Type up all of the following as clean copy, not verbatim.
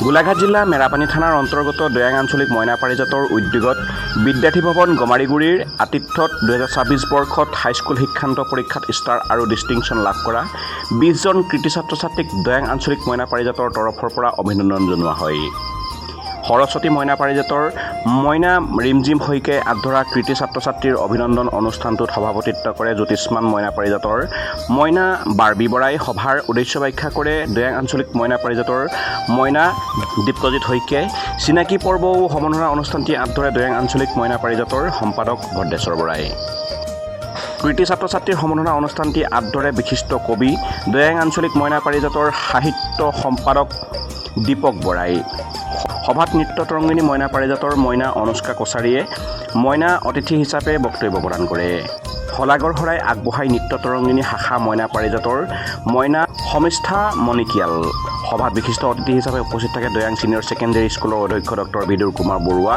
গোলাঘাট জিলা মেৰাপানী থানাৰ অন্তৰ্গত দৈয়াং আঞ্চলিক মইনা পাৰিজাতৰ উদ্যোগত বিদ্যাৰ্থী ভৱন গমাৰিগুৰিৰ আতিথ্যত 2026 বৰ্ষত হাইস্কুল শিক্ষান্ত পৰীক্ষাত ষ্টাৰ আৰু ডিষ্টিংশ্যন লাভ কৰা 20 জন কৃতি ছাত্ৰ ছাত্ৰীক দৈয়াং আঞ্চলিক মইনা পাৰিজাতৰ তৰফৰ পৰা অভিনন্দন জনোৱা হয়। সৰস্বতী মইনা পাৰিজাতৰ মইনা ৰিমজিম শইকীয়াই আধৰা কৃতি ছাত্ৰ ছাত্ৰীৰ অভিনন্দন অনুষ্ঠানটোত সভাপতিত্ব কৰে। জ্যোতিষ্মান মইনা পাৰিজাতৰ মইনা বাৰ্বী বৰাই সভাৰ উদ্দেশ্য ব্যাখ্যা কৰে। দৈয়াং আঞ্চলিক মইনা পাৰিজাতৰ মইনা দীপ্তজিৎ শইকীয়াই চিনাকি পৰ্ব ও সমন্বয় অনুষ্ঠানটি আধৰে দৈয়াং আঞ্চলিক মইনা পাৰিজাতৰ সম্পাদক ভদ্ৰেশ্বৰ বৰাই। কৃতি ছাত্ৰ ছাত্ৰীৰ সমন্বয় অনুষ্ঠানটি আধৰে বিশিষ্ট কবি দৈয়াং আঞ্চলিক মইনা পাৰিজাতৰ সাহিত্য সম্পাদক দীপক বৰাই। সভাত নৃত্য তৰংগিনী মইনা পাৰিজাতৰ মইনা অনুষ্কা কছাৰীয়ে মইনা অতিথি হিচাপে বক্তব্য প্ৰদান কৰে। শলাগৰ শৰাই আগবঢ়াই নৃত্য তৰংগিনী শাখা মইনা পাৰিজাতৰ মইনা সমিষ্ঠা মণিকিয়াল। সভাত বিশিষ্ট অতিথি হিচাপে উপস্থিত থাকে দৈয়াং ছিনিয়ৰ ছেকেণ্ডেৰী স্কুলৰ অধ্যক্ষ ডক্টৰ বিদুৰ কুমাৰ বৰুৱা,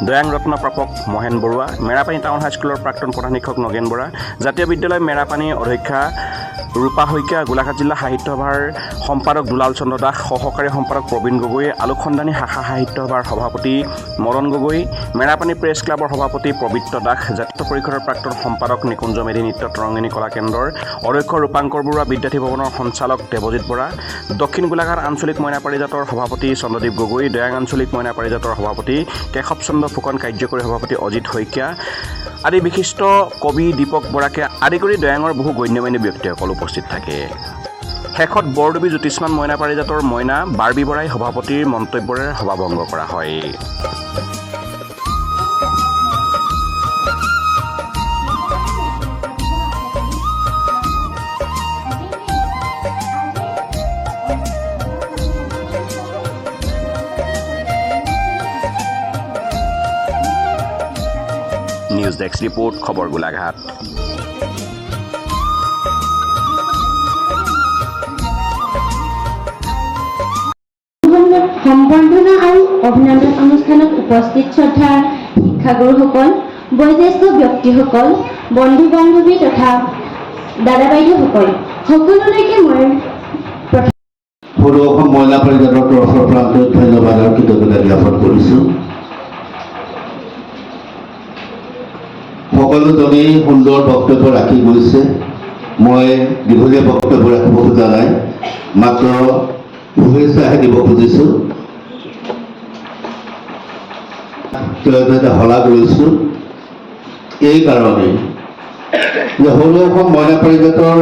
দৈয়াং ৰত্ন প্ৰাপক মহেন বৰুৱা, মেৰাপানী টাউন হাইস্কুলৰ প্ৰাক্তন প্ৰধান শিক্ষক নগেন বৰা, জাতীয় বিদ্যালয় মেৰাপানী অধ্যক্ষা ৰূপা শইকীয়া, গোলাঘাট জিলা সাহিত্য সভাৰ সম্পাদক দুলাল চন্দ্ৰ দাস, সহকাৰী সম্পাদক প্ৰবীণ গগৈ, আলোকসন্ধানী শাখা সাহিত্য সভাৰ সভাপতি মদন গগৈ, মেৰাপানী প্ৰেছ ক্লাবৰ সভাপতি পবিত্ৰ দাস, জাতীয় পৰিষদৰ প্ৰাক্তন সম্পাদক নিকুঞ্জ মেধি, নৃত্য তৰংগিনী কলা কেন্দ্ৰৰ অধ্যক্ষ ৰূপাংকৰ বৰুৱা, বিদ্যাৰ্থী ভৱনৰ সঞ্চালক দেৱজিৎ বৰা, দক্ষিণ গোলাঘাট আঞ্চলিক মইনা পাৰিজাতৰ সভাপতি চন্দ্ৰদীপ গগৈ, দৈয়াং আঞ্চলিক মইনা পাৰিজাতৰ সভাপতি কেশৱ চন্দ্ৰ ফুকন, কাৰ্যকৰী সভাপতি অজিত শইকীয়া আদি বিশিষ্ট কবি দীপক বৰাকে আদি কৰি দৈয়াঙৰ বহু গণ্যমান্য ব্যক্তিসকল উপস্থিত থাকে। শেষত বৰডুবি জ্যোতিষ্মান মইনা পাৰিজাতৰ মইনা বাৰ্বী বৰাই সভাপতিৰ মন্তব্যৰে সভাভংগ কৰা হয়। নিউজ ডেস্ক ৰিপোৰ্ট, খবৰ গোলাঘাট। সম্বৰ্ধনা আৰু অভিনন্দন অনুষ্ঠানত উপস্থিত শ্ৰদ্ধাৰ শিক্ষাগুৰুসকল, বয়োজ্যেষ্ঠ ব্যক্তিসকল, বন্ধু বান্ধৱী তথা দাদা বাইদেউসকল, সকলোলৈকে মই সৰু অসম মইনা পাৰিজাতৰ তৰফৰ পৰা ধন্যবাদ আৰু কৃতজ্ঞতা জ্ঞাপন কৰিছোঁ। সকলোজনেই সুন্দৰ বক্তব্য ৰাখি গৈছে। মই দীঘলীয়া বক্তব্য ৰাখিব খোজা নাই, মাত্ৰ শুভেচ্ছাহে দিব খুজিছোঁ। শলাগ লৈছোঁ এই কাৰণে যে সৰু অসম মইনা পাৰিজাতৰ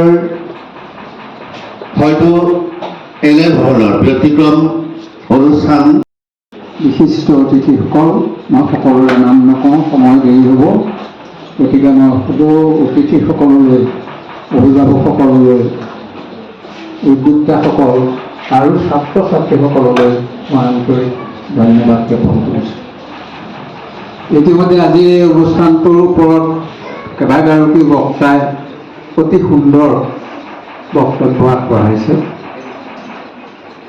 হয়তো এনেধৰণৰ ব্যতিক্ৰম অনুষ্ঠান। বিশিষ্ট অতিথিসকল, মই সকলোৰে নাম নকওঁ, সময় দেৰি হ'ব, গতিকে মই সকলো অতিথিসকললৈ, অভিভাৱকসকললৈ, উদ্যোক্তাসকল আৰু ছাত্ৰ ছাত্ৰীসকললৈ মই আন্তৰিক ধন্যবাদ জ্ঞাপন কৰিছোঁ। ইতিমধ্যে আজি এই অনুষ্ঠানটোৰ ওপৰত কেইবাগৰাকী বক্তাই অতি সুন্দৰ বক্তব্য আগবঢ়াইছে।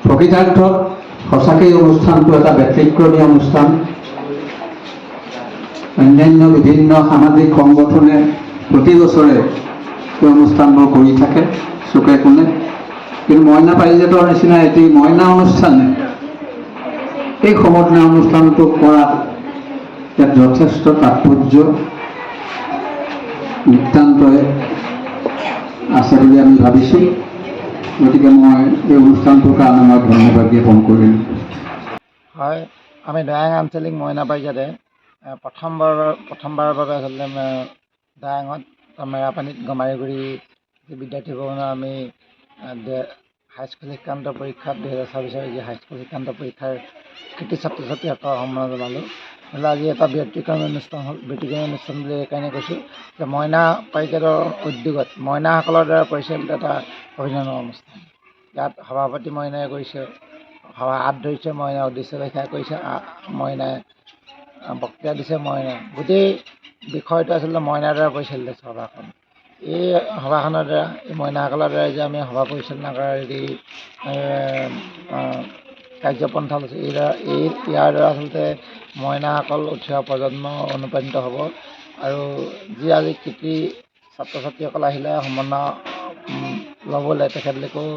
প্ৰকৃতাৰ্থত সঁচাকৈ অনুষ্ঠানটো এটা ব্যতিক্ৰমী অনুষ্ঠান। অন্যান্য বিভিন্ন সামাজিক সংগঠনে প্ৰতি বছৰে এই অনুষ্ঠানবোৰ কৰি থাকে চুকে কোণে, কিন্তু মইনা পাৰিজাতৰ নিচিনা এটি মইনা অনুষ্ঠানে এই সমগ্ৰ অনুষ্ঠানটো কৰাত ইয়াত যথেষ্ট তাৎপৰ্য নিতান্তই আছে বুলি আমি ভাবিছোঁ। গতিকে মই এই অনুষ্ঠানটোৰ কাৰণে মই ধন্যবাদ জ্ঞাপন কৰিম। হয়, আমি দৈয়াং আঞ্চলিক মইনা পাৰিজাতে প্ৰথমবাৰৰ বাবে আচলতে দৈয়াঙত মেৰাপানীত গমাৰিগুৰি বিদ্যাৰ্থী ভৱনত আমি হাইস্কুল শিক্ষান্ত পৰীক্ষাত 2026 যি হাইস্কুল শিক্ষান্ত পৰীক্ষাৰ কৃতি ছাত্ৰ ছাত্ৰীসকলক সন্মান জনালোঁ। আজি এটা ব্যতিক্ৰমী অনুষ্ঠান হ'ল। ব্যতিক্ৰমী অনুষ্ঠান বুলি এইকাৰণে কৈছোঁ যে মইনা পাৰিজাতৰ উদ্যোগত মইনাসকলৰ দ্বাৰা পৰিচালিত এটা অভিনন্দন অনুষ্ঠান। ইয়াত সভাপতি মইনাই কৰিছে, সভা হাত ধৰিছে মইনাই, উদ্দেশ্য ব্যাখ্যা কৰিছে মইনাই, বক্তৃতা দিছে মইনাই। গোটেই বিষয়টো আচলতে মইনাৰ দ্বাৰা পৰিচালিত সভাখন। এই সভাখনৰ দ্বাৰা, এই মইনাসকলৰ দ্বাৰা যে আমি সভা পৰিচালনা কৰাৰ যি কাৰ্যপন্থা লৈছে, ইয়াৰ দ্বাৰা আচলতে মইনাসকল উঠি অহা প্ৰজন্ম অনুপ্ৰাণিত হ'ব আৰু যি আজি কৃতি ছাত্ৰ ছাত্ৰীসকল আহিলে সমন্বয় ল'বলৈ, তেখেতলোকেও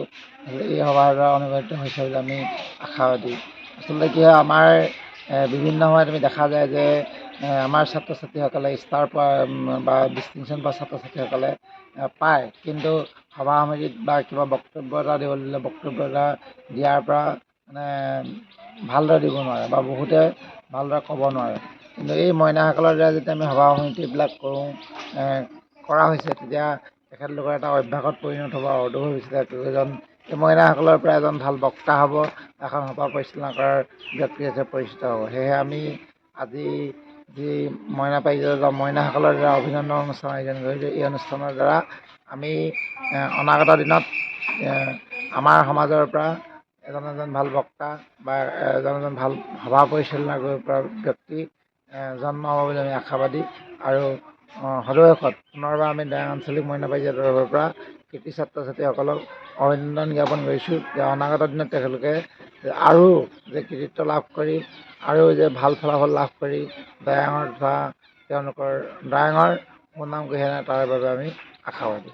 এই সভাৰ দ্বাৰা অনুপ্ৰাণিত হৈছে বুলি আমি আশাবাদী। আচলতে কি হয়, আমাৰ বিভিন্ন সময়ত আমি দেখা যায় যে আমাৰ ছাত্ৰ ছাত্ৰীসকলে ষ্টাৰ পোৱা বা ডিষ্টিংশ্যন পোৱা ছাত্ৰ ছাত্ৰীসকলে পায়, কিন্তু সভা সমিতিত বা কিবা বক্তব্য এটা দিবলৈ দিলে বক্তব্য এটা দিয়াৰ পৰা মানে ভালদৰে দিব নোৱাৰে বা বহুতে ভালদৰে ক'ব নোৱাৰে। কিন্তু এই মইনাসকলৰ দ্বাৰা যেতিয়া আমি সভা সমিতিবিলাক কৰা হৈছে, তেতিয়া তেখেতলোকৰ এটা অভ্যাসত পৰিণত হ'ব, অৰ্ধ ভৱিষ্যতে এজন এই মইনাসকলৰ পৰা এজন ভাল বক্তা হ'ব, এখন সভা পৰিচালনা কৰাৰ ব্যক্তি হিচাপে পৰিচিত হ'ব। সেয়েহে আমি আজি যি মইনা পাৰিজাত বা মইনাসকলৰ দ্বাৰা অভিনন্দন অনুষ্ঠান আয়োজন কৰিছোঁ, এই অনুষ্ঠানৰ দ্বাৰা আমি অনাগত দিনত আমাৰ সমাজৰ পৰা এজন ভাল বক্তা বা এজন ভাল সভা পৰিচালনা কৰিব পৰা ব্যক্তি জন্ম হ'ব বুলি আমি আশাবাদী। আৰু সদৌ পুনৰবাৰ আমি দৰং আঞ্চলিক মইনা পাৰিজাতৰ তৰফৰ পৰা কৃতি ছাত্ৰ ছাত্ৰীসকলক অভিনন্দন জ্ঞাপন কৰিছোঁ যে অনাগত দিনত তেখেতলোকে আৰু যে কৃতিত্ব লাভ কৰি আৰু যে ভাল ফলাফল লাভ কৰি দৰঙৰ তথা তেওঁলোকৰ দৰঙৰ সুনাম কঢ়িয়াই আনে তাৰ বাবে আমি আশাবাদী।